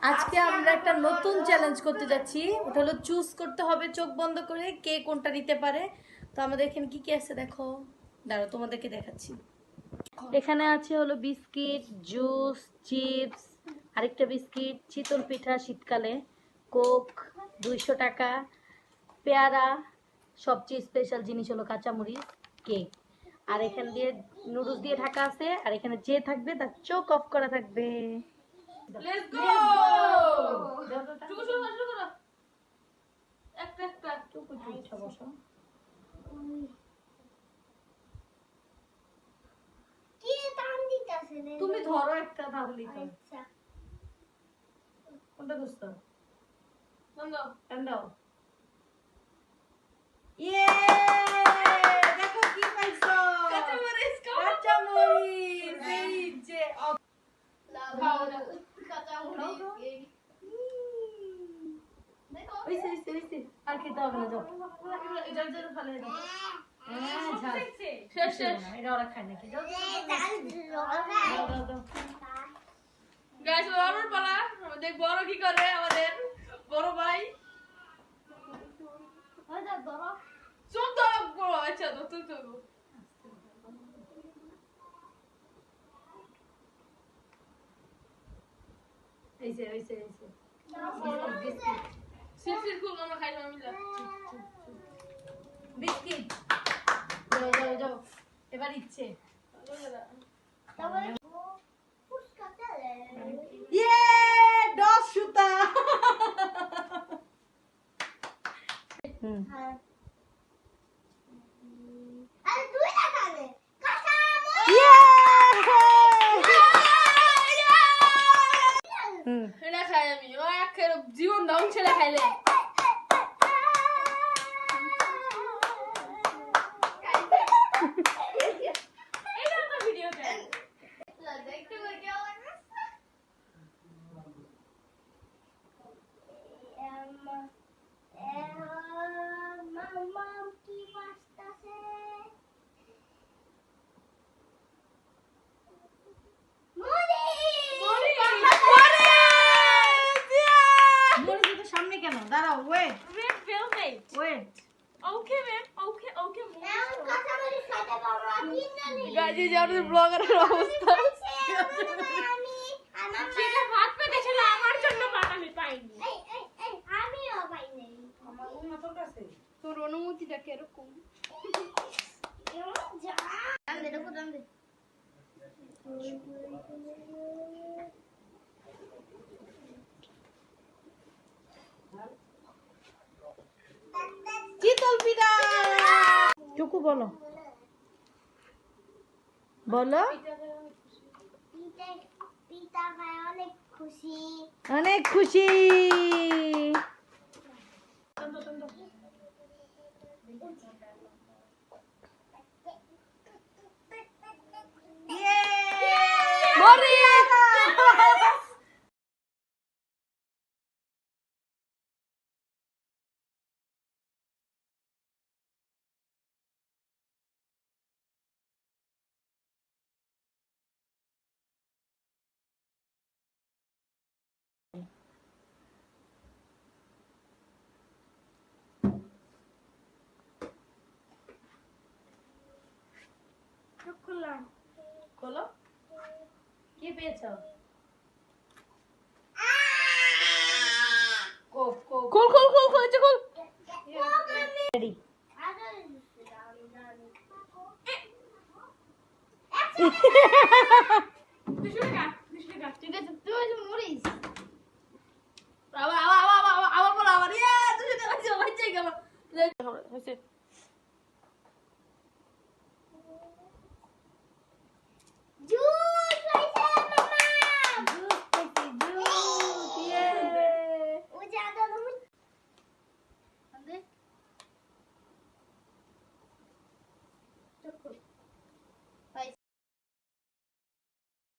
আজকে আমরা একটা নতুন চ্যালেঞ্জ করতে যাচ্ছি। ওটা হলো চুজ করতে হবে চোখ বন্ধ করে কে কোনটা নিতে পারে। তো আমাদের এখানে কি কি আছে দেখো, দাঁড়াও তোমাদেরকে দেখাচ্ছি। এখানে আছে হলো বিস্কিট, জুস, চিপস, আরেকটা বিস্কিট, চিতল পিঠা শীতকালে, কোক 200 টাকা, পেয়ারা, সবচেয়ে স্পেশাল জিনিস হলো কাঁচামরিচ, কেক। আর এখান দিয়ে নুডলস দিয়ে ঢাকা আছে। আর এখানে যে থাকবে তার চোখ অফ করা থাকবে। Let's go! তুমি ধরো একটা তাহলেই তো। কোনটা দোস্ত? টান্দাও। ইয়ে! দেখো কি পাইছো? কাঁচামরিচ। এই যে আর খেতে হবে না, যাও। এটা ওরা খায় নাকি? যাও, যাও। গাইস বড়র পালা, আমাদের বড় কি করে, আমাদের বড় ভাই চোখ ধরা বড়। আচ্ছা তো তুই তো এইছে সিসির খুব আমরা খাই না মিলা বিস্কিট। যাও এবার ইচ্ছে। ইয়ে 10 সুতা। এটা খাই আমি, ও এক জীবন ধ্বংস ছেড়ে খাইলে। সামনে কেন? দাঁড়াও, wait. Okay, ma'am. Okay. Guys, ये আমাদের ব্লগারের অবস্থা। সেটা ভাত পেতে ছিল আমার জন্য ভাত আমি পাইনি। আমিও পাইনি। আমার তোর কাছে তোর অনুমতিটা কিরকম? চিতল পিঠা। টুকু বলো। পিতা খায় অনেক খুশি। অনেক খুশি। খোলো। কি পেয়েছো? কোক। খোল এটা খোল। রেডি। দুশো টাকা। ঠিক আছে, তুই মরিস। আবার বলো আবার। ইয়ে 200 টাকা দিও, বাচ্চা গেল। হইছে। জুস